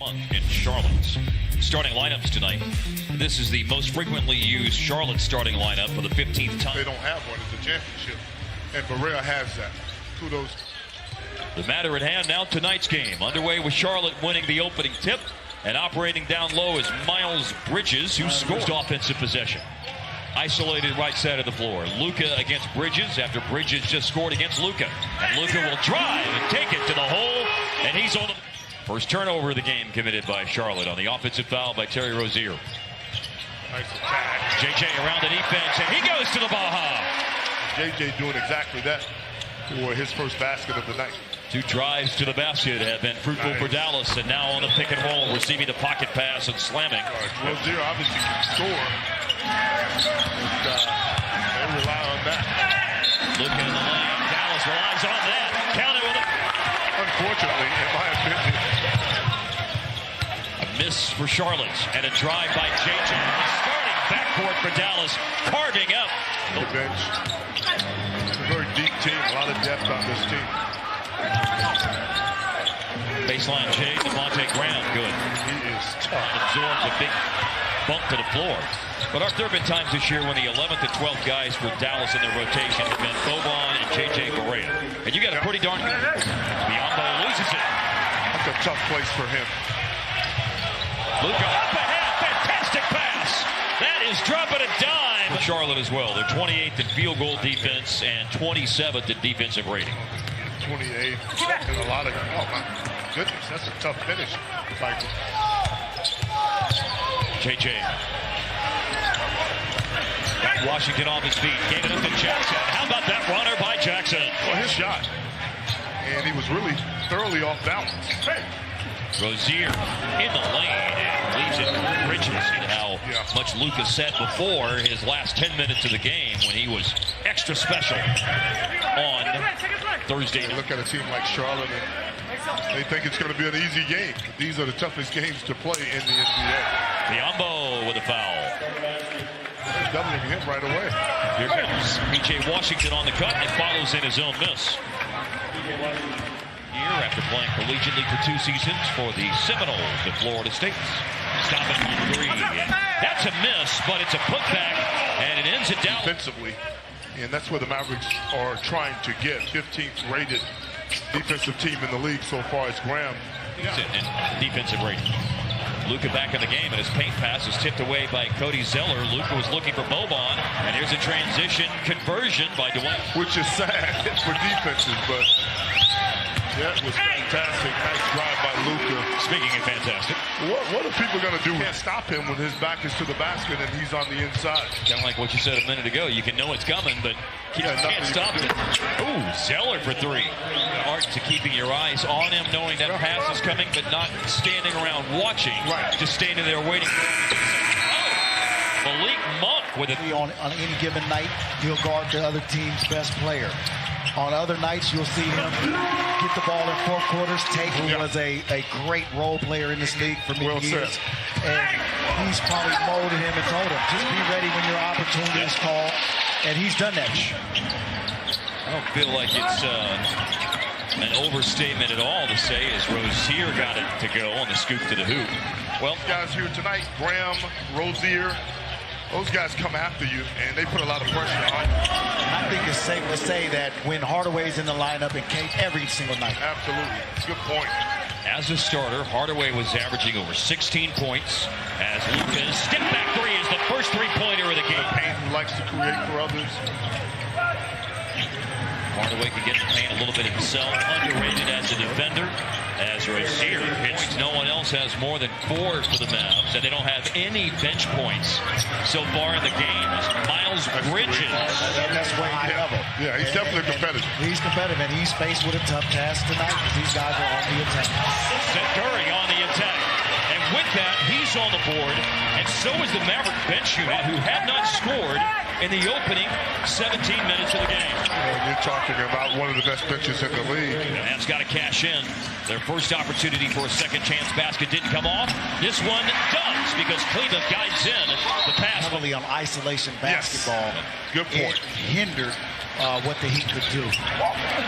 In Charlotte's starting lineups tonight. This is the most frequently used Charlotte starting lineup for the 15th time. They don't have one. It's a championship, and Barea has that. Kudos. The matter at hand now, tonight's game underway with Charlotte winning the opening tip, and operating down low is Miles Bridges, who scored offensive possession. Isolated right side of the floor. Luka against Bridges after Bridges just scored against Luka. And Luka will drive and take it to the hole, and he's on the first turnover of the game committed by Charlotte on the offensive foul by Terry Rozier. Nice attack. JJ around the defense, and he goes to the Baja. JJ doing exactly that for his first basket of the night. Two drives to the basket have been fruitful for Dallas, and now on the pick and roll, receiving the pocket pass and slamming. Rozier obviously can score. They rely on that. Luka in the lane. Dallas relies on that. Count it with it. Unfortunately, in my opinion. A miss for Charlotte and a drive by JJ. Starting backcourt for Dallas, carving up The bench. It's a very deep team, a lot of depth on this team. Baseline J, Devontae Graham, good. He is tough. Absorbs a big bump to the floor. But there have been times this year when the 11th and 12th guys for Dallas in their rotation have been Boban and JJ Barea. And you got a pretty darn good. Biyombo loses it. That's a tough place for him. Luka up ahead, fantastic pass. That is dropping a dime. For Charlotte as well. They're 28th in field goal defense and 27th in defensive rating. 28. And a lot of, oh my goodness, that's a tough finish. Like, JJ. Got Washington off his feet. Gave it up to Jackson. How about that runner by Jackson? well, his shot. And he was really thoroughly off balance. Hey. Rozier in the lane and leaves it for Bridges. And how much Luka said before his last 10 minutes of the game when he was extra special on Thursday. Look at a team like Charlotte and they think it's going to be an easy game. These are the toughest games to play in the NBA. Biyombo with a foul. Doubling him right away. Here comes P.J. Washington on the cut and follows in his own miss. Year after playing collegiately for 2 seasons for the Seminoles at Florida State. Stopping on 3. That's a miss, but it's a putback, and it ends it down. Defensively, and that's where the Mavericks are trying to get. 15th rated defensive team in the league so far as Graham. And defensive rating. Luka back in the game, and his paint pass is tipped away by Cody Zeller. Luka was looking for Boban, and here's a transition conversion by Dwayne. Which is sad for defenses, but that was fantastic. Nice drive by Luka. Speaking of fantastic. What are people going to do? Can't stop him when his back is to the basket and he's on the inside. Kind of like what you said a minute ago. You can know it's coming, but you can't stop it. Ooh, Zeller for 3. Art to keeping your eyes on him, knowing that pass is coming, but not standing around watching. Right. Just standing there waiting. Malik Monk with it. On any given night, he'll guard the other team's best player. On other nights, you'll see him get the ball in 4 quarters. Tate, who was a great role player in this league for many years. And he's probably molded him and told him, just be ready when your opportunity is called. And he's done that. I don't feel like it's an overstatement at all to say as Rozier got it to go on the scoop to the hoop. Well, guys here tonight, Graham, Rozier, those guys come after you, and they put a lot of pressure on you. I think it's safe to say that when Hardaway's in the lineup and Kate every single night. Absolutely. Good point. As a starter, Hardaway was averaging over 16 points. As Luka's step-back 3 is the first 3-pointer of the game. Payton likes to create for others. Hardaway can get in the paint a little bit himself. Underrated as a defender. As Rozier hits, no one else has more than 4 for the Mavs, and they don't have any bench points so far in the game. Miles Bridges. That's way high level. Yeah, he's definitely competitive. He's competitive, and he's faced with a tough task tonight because these guys are on the attack. Seth Curry on the attack. And with that, he's on the board, and so is the Maverick bench unit, who had not scored in the opening 17 minutes of the game. And you're talking about one of the best benches in the league. And that's got to cash in. Their first opportunity for a second chance basket didn't come off. This one does, because Cleveland guides in the pass. Heavily on isolation basketball. Yes. Good point. It hindered what the Heat could do.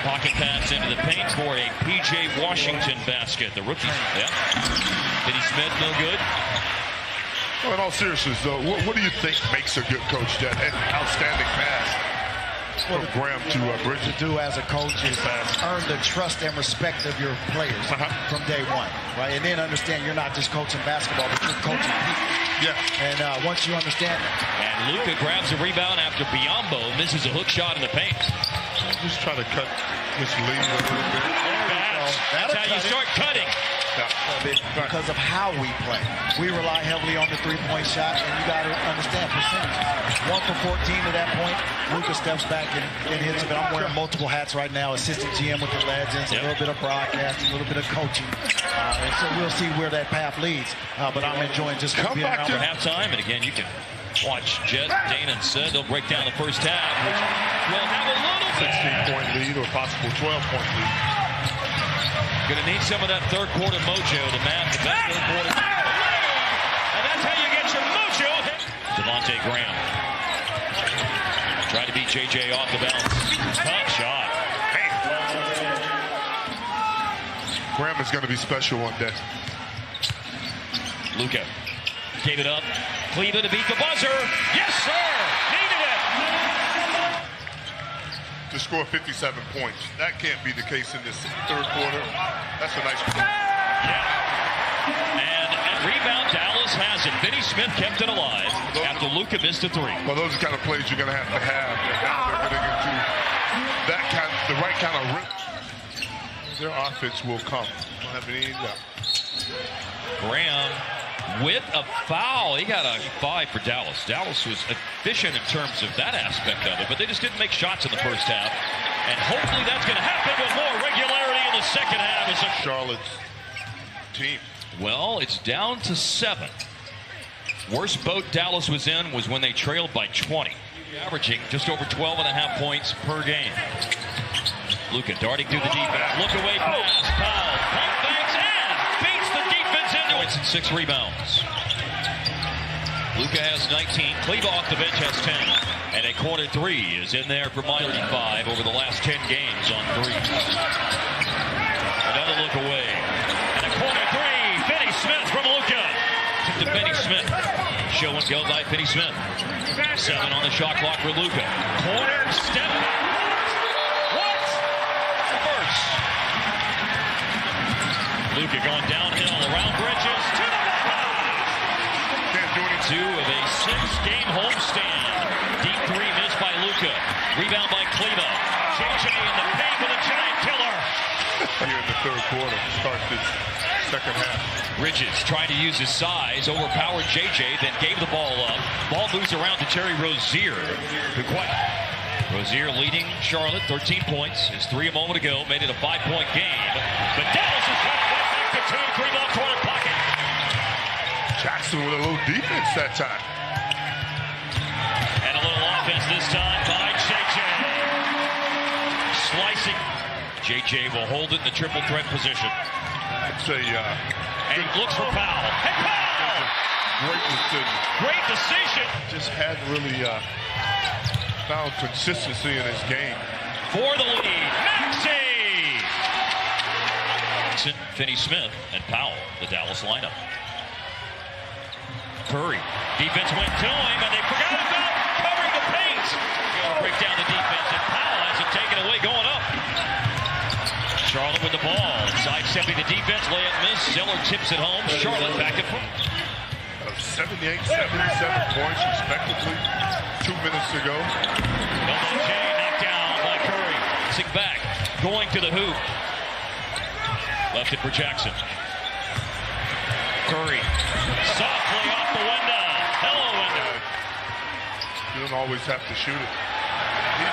Pocket pass into the paint for a P.J. Washington basket. The rookie. Yeah. Finney-Smith, no good. Well, in all seriousness, though, what do you think makes a good coach? That an outstanding pass from Graham to Bridges. To do as a coach is earn the trust and respect of your players from day one, right? And then understand you're not just coaching basketball, but you're coaching people. Yeah. And once you understand that. And Luka grabs a rebound after Biyombo misses a hook shot in the paint. Just trying to cut this lead a little bit. That's how you start cutting. Because of how we play. We rely heavily on the three-point shot, and you got to understand percentage. 1 for 14 to that point. Luka steps back and hits it. But I'm wearing multiple hats right now. Assistant GM with the Legends, a little bit of broadcasting, a little bit of coaching. And so we'll see where that path leads. But I'm enjoying just being around. For halftime, and again, you can watch Jet, Dana, and said they'll break down the first half, which will have a little 16-point lead or possible 12-point lead. Going to need some of that third quarter mojo to match the best third quarter. And that's how you get your mojo. Devontae Graham. Tried to beat JJ off the bounce. Tough shot. Graham is going to be special one day. Luka gave it up. Cleveland to beat the buzzer. Yes, sir. Needed it. To score 57 points. That can't be the case in this third quarter. That's a nice play. Yeah. And at rebound, Dallas has it. Finney-Smith kept it alive after Luka missed a three. Well, those are the kind of plays you're going to have. And now they're getting into that kind, the right kind of rhythm. Their offense will come. Don't have any doubt. Graham with a foul. He got a 5 for Dallas. Dallas was efficient in terms of that aspect of it, but they just didn't make shots in the first half. And hopefully that's going to happen with more regularity in the second half. As Charlotte's team. Well, it's down to 7. Worst boat Dallas was in was when they trailed by 20. Averaging just over 12.5 points per game. Luka darting through the defense. Look away pass. Powell. Pump fakes and beats the defense into it. 6 rebounds. Luka has 19. Cleve off the bench has 10. And a corner 3 is in there for Marion. 35 over the last 10 games on 3. Another look away. And a corner 3. Finney-Smith from Luka. To Finney-Smith. Show and go by Finney-Smith. 7 on the shot clock for Luka. Corner step back. Luka going downhill around Bridges to the Can't do it. 2 of a 6-game homestand. Deep 3 missed by Luka. Rebound by Cleva. JJ in the paint with a giant killer. Here in the third quarter, start this second half. Bridges trying to use his size, overpowered JJ, then gave the ball up. Ball moves around to Terry Rozier. Rozier leading Charlotte, 13 points. His 3 a moment ago made it a 5-point game. But Dallas is right back to 2, 3-ball corner pocket. Jackson with a little defense that time. And a little offense this time by JJ. Slicing. JJ will hold it in the triple threat position. I'd say, and he looks for Powell. And Powell! Great decision. Great decision. Just hadn't really found consistency in his game. For the lead, Maxey! Finney-Smith and Powell, the Dallas lineup. Curry, defense went to him, and they forgot about covering the paint. Break down the defense, and Powell has it taken away going up. Charlotte with the ball, sidestepping the defense, layup miss. Zeller tips it home. Charlotte back at front. 78, 77 points respectively 2 minutes ago. LJ knocked down by Curry. Sing back, going to the hoop. Left it for Jackson. Curry, softly off the window. Hello, window. You don't always have to shoot it. He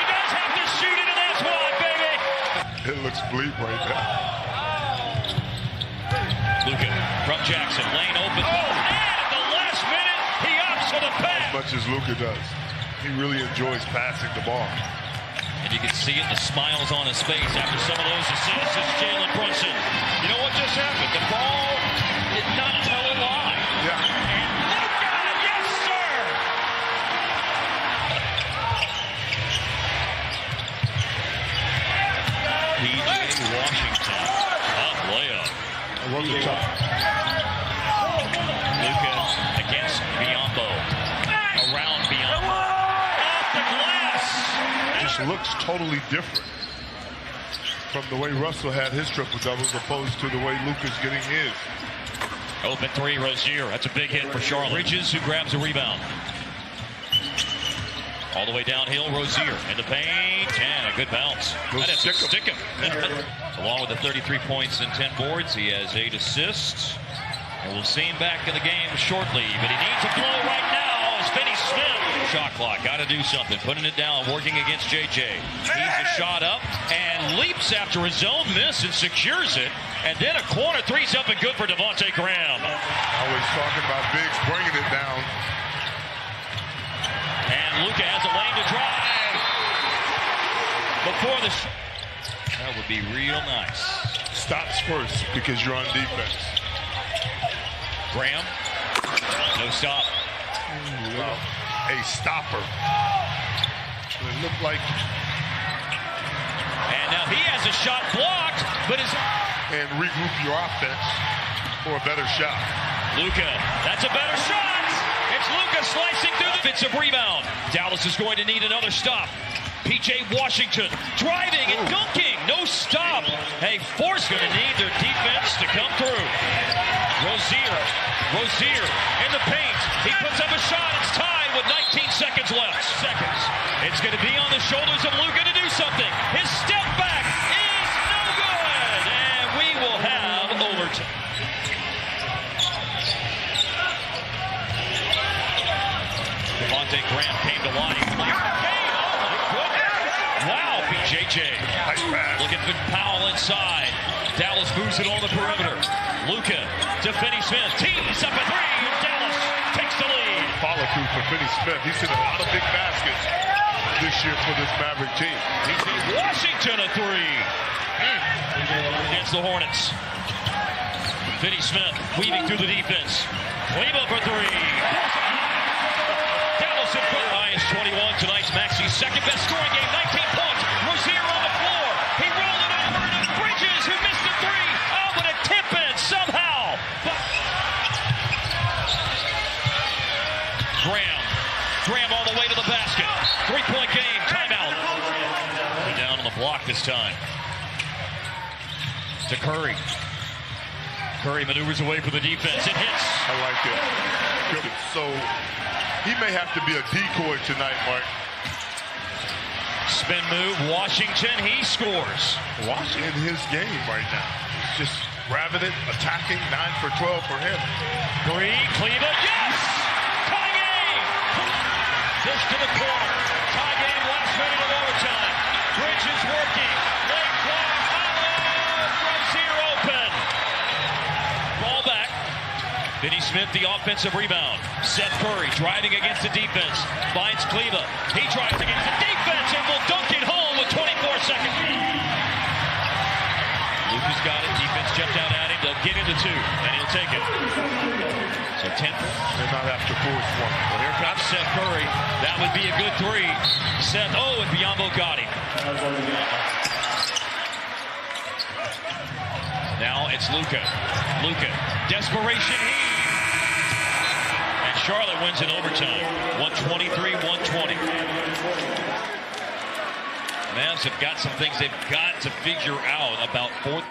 does have to shoot it, and that's why, baby. It looks bleak right now. Luka from Jackson, lane open. And at the last minute, he opts for the pass. As much as Luka does, he really enjoys passing the ball. And you can see it, the smiles on his face after some of those assists. It's Jalen Brunson. You know what just happened? The ball did not tell a lie. Yeah. And Luka, yes, sir! P.J. Washington, up layup. It was a tough Luka against Biyombo. Around Biyombo. Off the glass. Just looks totally different from the way Russell had his triple-doubles opposed to the way Luka's getting his. Open three, Rozier. That's a big hit for Charlotte. Bridges, who grabs a rebound. All the way downhill, Rozier in the paint, and a good bounce. Stick him. Along with the 33 points and 10 boards, he has 8 assists. And we'll see him back in the game shortly, but he needs a blow right now as Finney-Smith. Shot clock, got to do something. Putting it down, working against JJ. He's a shot up and leaps after his zone miss and secures it. And then a corner three's up and good for Devontae Graham. Always talking about Biggs bringing it down. And Luka has a lane to drive before the that would be real nice. Stops first because you're on defense. Graham, no stop. Wow. A stopper. It looked like. And now he has a shot blocked, but is. And regroup your offense for a better shot. Luka, that's a better shot. It's Luka slicing through the defensive rebound. Dallas is going to need another stop. P.J. Washington driving and dunking. No stop. Hey, Force going to need their defense to come through. Rozier in the paint. He puts up a shot. It's tied with 19 seconds left. It's going to be on the shoulders of Luka to do something. His step back is no good. And we will have overtime. Devontae Graham came to line. Wow, BJJ. Looking for Powell inside. Dallas moves it on the perimeter. Luka to Finney-Smith. Tees up a three. Dallas takes the lead. Follow through for Finney-Smith. He's hit a lot of big baskets this year for this Maverick team. He's hit Washington a three. Against the Hornets. Finney-Smith weaving through the defense. Cleveland for three. Dallas in front. Highest 21 tonight's Maxi's second best scoring game. 19 points. Rozier on the floor. He rolled it over to Bridges, who missed the three. Oh, but a tip in somehow. Graham all the way to the basket. 3-point game. Timeout. They're down on the block this time. To Curry. Curry maneuvers away for the defense. It hits. I like it. Good. So he may have to be a decoy tonight, Mark. Spin move. Washington. He scores. Washington in his game right now. Just grabbing it, attacking. 9 for 12 for him. Three. Cleveland. Yes! Tie game! Dish to the corner. Tie game. Last minute of overtime. Bridges working. Late block. Rozier open. Ball back. Finney-Smith, the offensive rebound. Seth Curry driving against the defense. Finds Cleveland. He drives against the defense and will dunk it home with 24 seconds. Luka's got it. Defense jumped out at him. They'll get into 2, and he'll take it. So 10. They're not after force one. Well, here comes Seth Curry. That would be a good three. Seth, and Biyombo got him. Now it's Luka. Desperation heat. And Charlotte wins in overtime. 123-120. Mavs have got some things they've got to figure out about fourth.